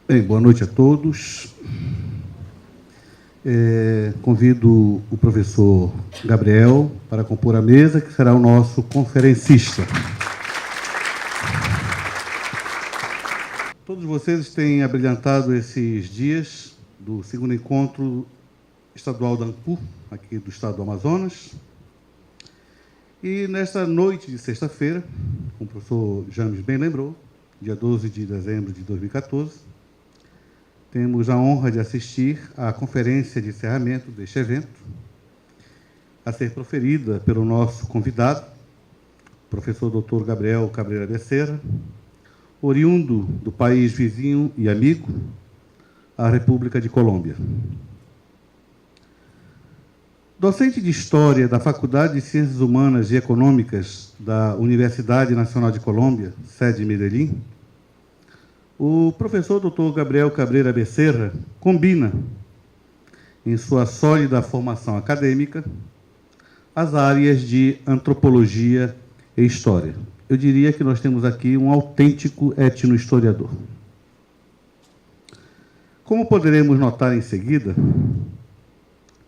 Bem, boa noite a todos. Convido o professor Gabriel para compor a mesa, que será o nosso conferencista. Todos vocês têm abrilhantado esses dias do segundo encontro estadual da ANPU, aqui do estado do Amazonas. E nesta noite de sexta-feira, como o professor James bem lembrou, dia 12 de dezembro de 2014, temos a honra de assistir à conferência de encerramento deste evento, a ser proferida pelo nosso convidado, professor Dr. Gabriel Cabreira Becerra, oriundo do país vizinho e amigo, a República de Colômbia. Docente de História da Faculdade de Ciências Humanas e Econômicas da Universidade Nacional de Colômbia, sede em Medellín, o professor Dr. Gabriel Cabreira Becerra combina, em sua sólida formação acadêmica, as áreas de antropologia e história. Eu diria que nós temos aqui um autêntico etnohistoriador. Como poderemos notar em seguida,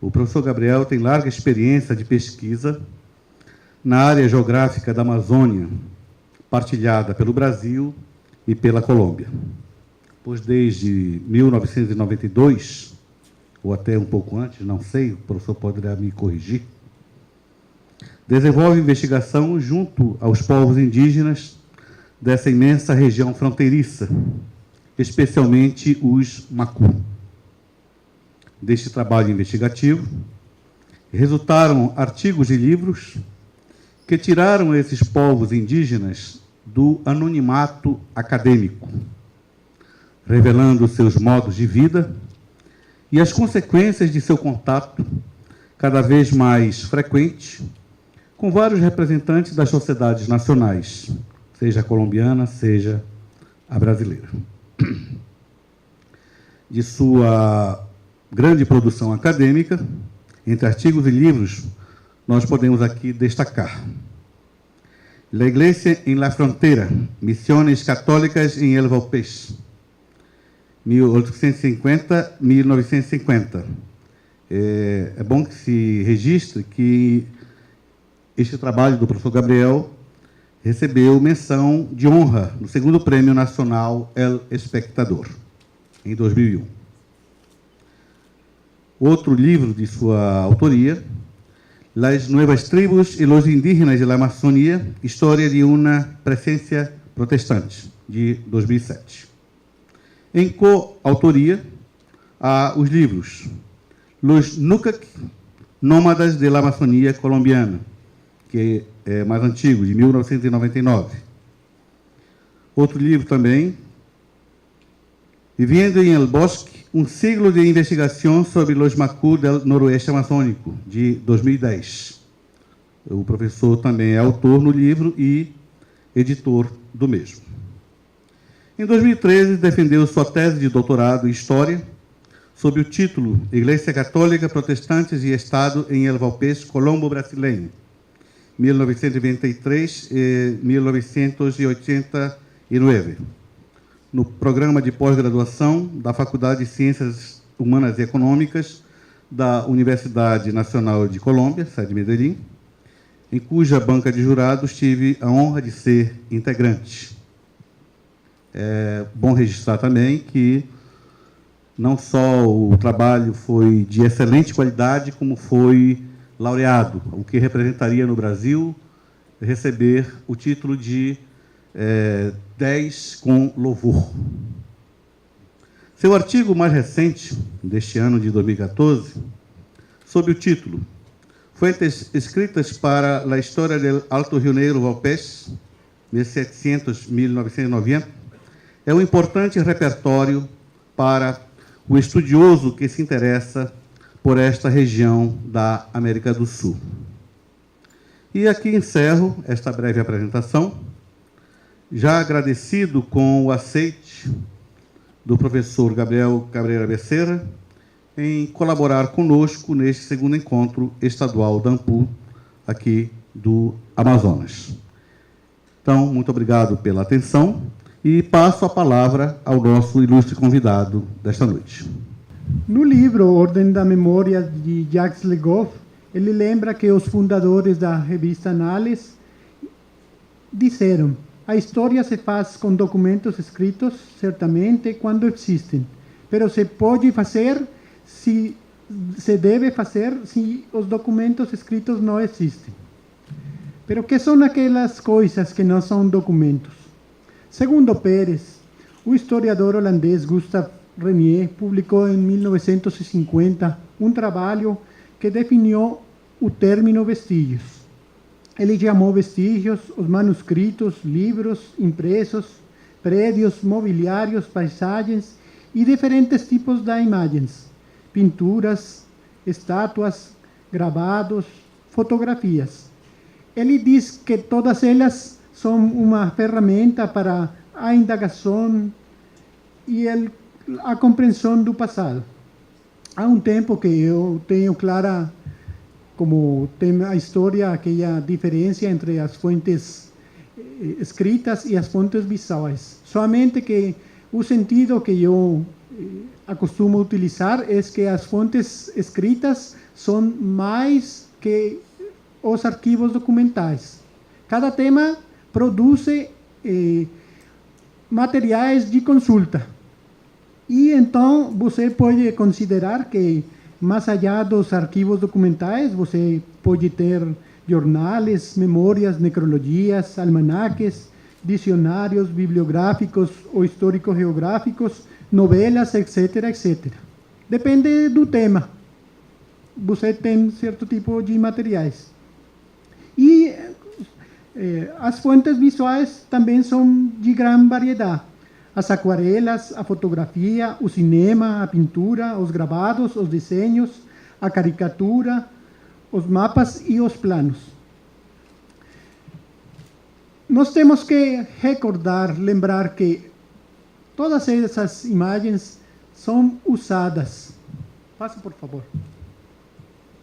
o professor Gabriel tem larga experiência de pesquisa na área geográfica da Amazônia, partilhada pelo Brasil e pela Colômbia, pois desde 1992, ou até um pouco antes, não sei, o professor poderá me corrigir, desenvolve investigação junto aos povos indígenas dessa imensa região fronteiriça, especialmente os Macu. Deste trabalho investigativo, resultaram artigos e livros que tiraram esses povos indígenas do anonimato acadêmico, revelando seus modos de vida e as consequências de seu contato, cada vez mais frequente, com vários representantes das sociedades nacionais, seja a colombiana, seja a brasileira. De sua grande produção acadêmica, entre artigos e livros, nós podemos aqui destacar La Iglesia en la Frontera, Missões Católicas em El Valpés, 1850-1950. É bom que se registre que este trabalho do professor Gabriel recebeu menção de honra no segundo Prêmio Nacional El Espectador, em 2001. Outro livro de sua autoria, Las Nuevas Tribus y los Indígenas de la Amazonía, História de uma Presença Protestante, de 2007. Em coautoria, há os livros Los Nucac, Nômadas de la Amazonía Colombiana, que é mais antigo, de 1999. Outro livro também, Viviendo en el Bosque, um siglo de investigação sobre os Macu do Noroeste Amazônico, de 2010. O professor também é autor no livro e editor do mesmo. Em 2013, defendeu sua tese de doutorado em História, sob o título Igreja Católica, Protestantes e Estado em El Valpés Colombo-Brasileño, 1923 e 1989. No programa de pós-graduação da Faculdade de Ciências Humanas e Econômicas da Universidade Nacional de Colômbia, sede de Medellín, em cuja banca de jurados tive a honra de ser integrante. É bom registrar também que não só o trabalho foi de excelente qualidade, como foi laureado, o que representaria no Brasil receber o título de 10 com louvor. Seu artigo mais recente, deste ano de 2014, sob o título Fuentes escritas para la História del Alto Rio Negro Valpés, 1700-1990, é um importante repertório para o estudioso que se interessa por esta região da América do Sul. E aqui encerro esta breve apresentação, já agradecido com o aceite do professor Gabriel Cabreira Becerra em colaborar conosco neste segundo encontro estadual da ANPU, aqui do Amazonas. Então, muito obrigado pela atenção E passo a palavra ao nosso ilustre convidado desta noite. No livro Ordem da Memória, de Jacques Le Goff, ele lembra que os fundadores da revista Annales disseram: a história se faz com documentos escritos, certamente, quando existem, mas se pode fazer, se deve fazer, se os documentos escritos não existem. Pero que são aquelas coisas que não são documentos? Segundo Pérez, o historiador holandês Gustav Renier publicou em 1950 um trabalho que definiu o término vestígios. Ele chamou vestígios os manuscritos, livros, impressos, prédios, mobiliários, paisagens e diferentes tipos de imagens, pinturas, estátuas, gravados, fotografias. Ele diz que todas elas são uma ferramenta para a indagação e a compreensão do passado. Há um tempo que eu tenho clara, como tem a história, aquela diferença entre as fontes escritas e as fontes visuais. Somente que o sentido que eu acostumo utilizar é que as fontes escritas são mais que os arquivos documentais. Cada tema produz materiais de consulta. E então você pode considerar que, mais allá dos arquivos documentais, você pode ter jornais, memórias, necrologias, almanaques, dicionários bibliográficos ou histórico-geográficos, novelas, etc., etc. Depende do tema. Você tem certo tipo de materiais. E as fontes visuais também são de grande variedade. As aquarelas, a fotografia, o cinema, a pintura, os gravados, os desenhos, a caricatura, os mapas e os planos. Nós temos que lembrar que todas essas imagens são usadas. Passa, por favor.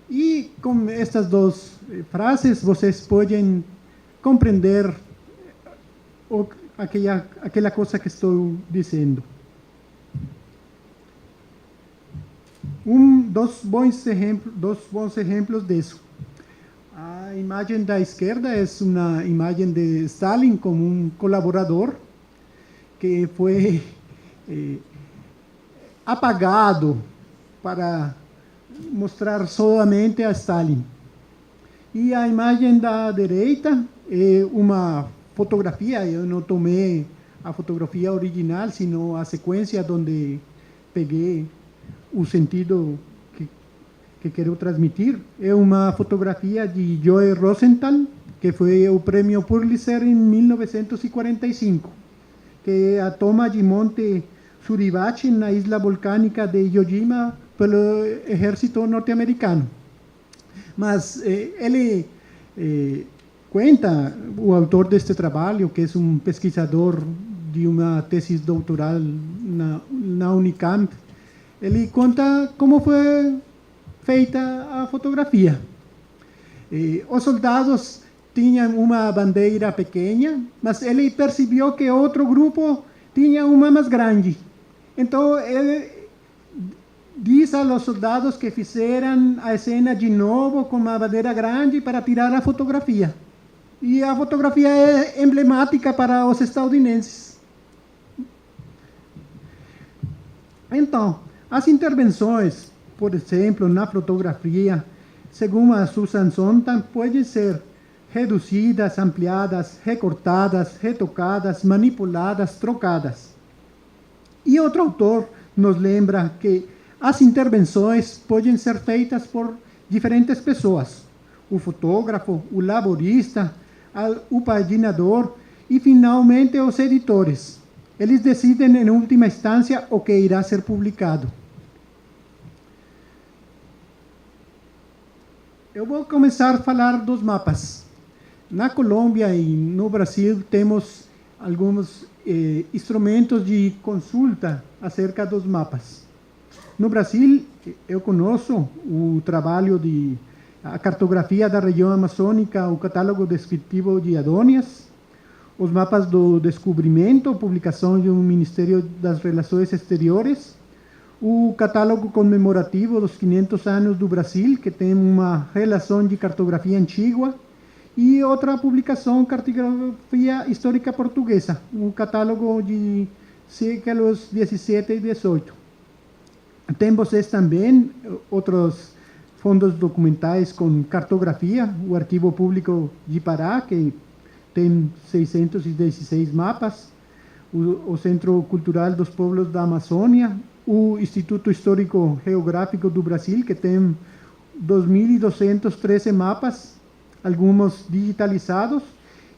E com estas duas frases, vocês podem compreender aquela coisa que estou dizendo. Dos bons exemplos disso. A imagem da esquerda é uma imagem de Stalin como um colaborador que foi apagado para mostrar somente a Stalin. E a imagem da direita é uma fotografia. Eu não tomei a fotografia original, sino a sequência onde peguei o sentido que quero transmitir. É uma fotografia de Joe Rosenthal, que foi o prêmio Pulitzer em 1945, que é a toma de Monte Suribachi, na isla volcânica de Iwo Jima, pelo exército norte-americano. Mas ele conta, o autor deste trabalho, que é um pesquisador de uma tese doutoral na Unicamp, ele conta como foi feita a fotografia. Os soldados tinham uma bandeira pequena, mas ele percebeu que outro grupo tinha uma mais grande. Então, ele diz aos soldados que fizeram a cena de novo com uma bandeira grande para tirar a fotografia. E a fotografia é emblemática para os estadunidenses. Então, as intervenções, por exemplo, na fotografia, segundo a Susan Sontag, podem ser reduzidas, ampliadas, recortadas, retocadas, manipuladas, trocadas. E outro autor nos lembra que as intervenções podem ser feitas por diferentes pessoas: o fotógrafo, o laborista, o paginador e, finalmente, os editores. Eles decidem, em última instância, o que irá ser publicado. Eu vou começar a falar dos mapas. Na Colômbia e no Brasil temos alguns instrumentos de consulta acerca dos mapas. No Brasil, eu conheço o trabalho a cartografia da região amazônica, o catálogo descritivo de Adonias, os mapas do descobrimento, publicação do Ministério das Relações Exteriores, o catálogo comemorativo dos 500 anos do Brasil, que tem uma relação de cartografia antiga, e outra publicação, Cartografia Histórica Portuguesa, um catálogo de séculos 17 e 18. Tem vocês também outros fundos documentais com cartografia, o Arquivo Público de Pará, que tem 616 mapas, o Centro Cultural dos Povos da Amazônia, o Instituto Histórico Geográfico do Brasil, que tem 2.213 mapas, alguns digitalizados,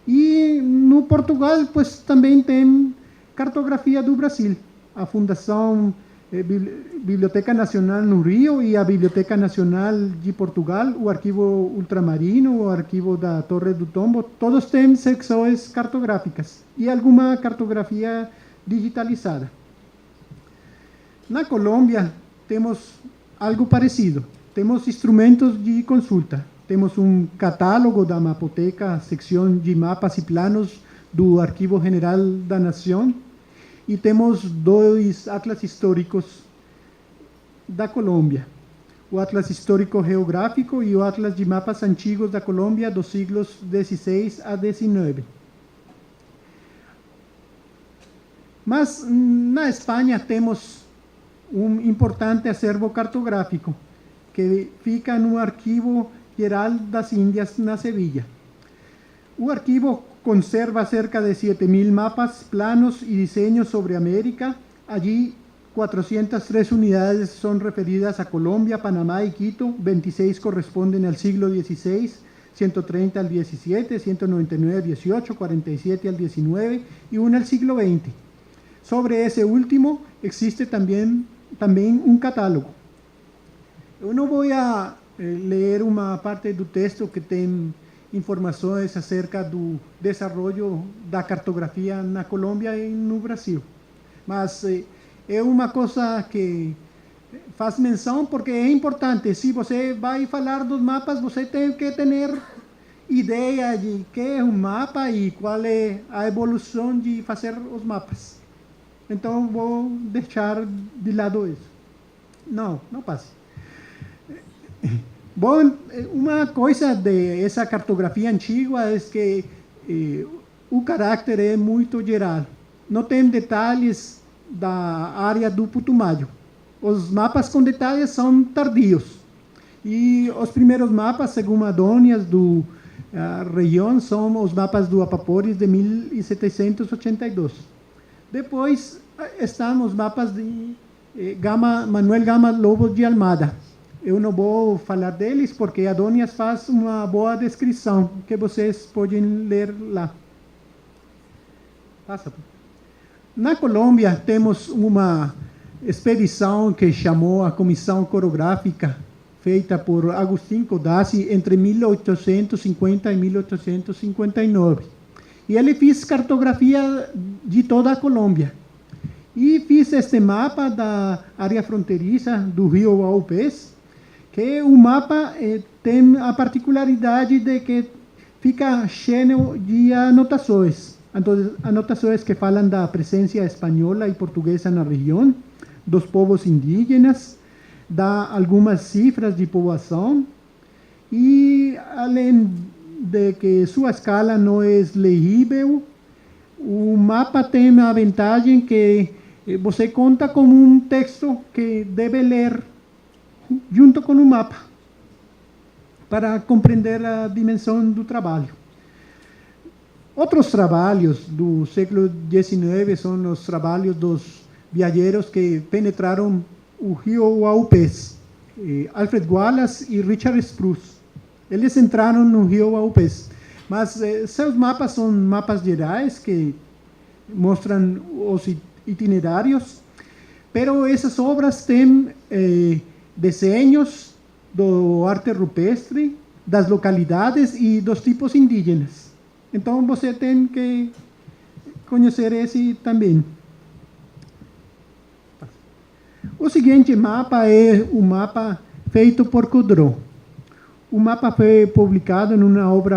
e no Portugal, pues, também tem cartografia do Brasil, a Fundação Biblioteca Nacional no Rio e a Biblioteca Nacional de Portugal, o Arquivo Ultramarino, o Arquivo da Torre do Tombo, todos têm secções cartográficas e alguma cartografia digitalizada. Na Colômbia, temos algo parecido. Temos instrumentos de consulta. Temos um catálogo da Mapoteca, secção de mapas e planos do Arquivo General da Nação, e temos 2 atlas históricos da Colômbia, o Atlas Histórico Geográfico e o Atlas de Mapas Antigos da Colômbia dos siglos XVI a XIX. Mas na Espanha temos um importante acervo cartográfico, que fica no Arquivo Geral das Índias, na Sevilha. O arquivo conserva cerca de 7.000 mapas, planos y diseños sobre América. Allí 403 unidades son referidas a Colombia, Panamá y Quito, 26 corresponden al siglo XVI, 130 al XVII, 199 al XVIII, 47 al XIX y una al siglo XX. Sobre ese último existe también un catálogo. Yo no voy a leer uma parte do texto que tem informações acerca do desenvolvimento da cartografia na Colômbia e no Brasil. Mas é uma coisa que faz menção porque é importante. Se você vai falar dos mapas, você tem que ter ideia de que é um mapa e qual é a evolução de fazer os mapas. Então, vou deixar de lado isso. Não passe. Bom, uma coisa dessa cartografia antiga é que o caráter é muito geral. Não tem detalhes da área do Putumayo. Os mapas com detalhes são tardios. E os primeiros mapas, segundo Adonias, da região, são os mapas do Apapores de 1782. Depois estão os mapas de Manuel Gama Lobo de Almada. Eu não vou falar deles porque Adonias faz uma boa descrição que vocês podem ler lá. Passa. Na Colômbia temos uma expedição que chamou a Comissão Corográfica, feita por Agustín Codazzi entre 1850 e 1859. E ele fez cartografia de toda a Colômbia. E fiz este mapa da área fronteiriça do rio Aupés, que o mapa tem a particularidade de que fica cheio de anotações. Anotações que falam da presença espanhola e portuguesa na região, dos povos indígenas, dá algumas cifras de povoação e, além de que sua escala não é legível, o mapa tem a vantagem que você conta com um texto que deve ler junto com o mapa para compreender a dimensão do trabalho. Outros trabalhos do século XIX são os trabalhos dos viajeros que penetraram o rio Aupés, Alfred Wallace e Richard Spruce. Eles entraram no rio Aupés, mas seus mapas são mapas gerais que mostram os itinerários, pero essas obras têm desenhos do arte rupestre, das localidades e dos tipos indígenas. Então, você tem que conhecer esse também. O seguinte mapa é o mapa feito por Codró. O mapa foi publicado em uma obra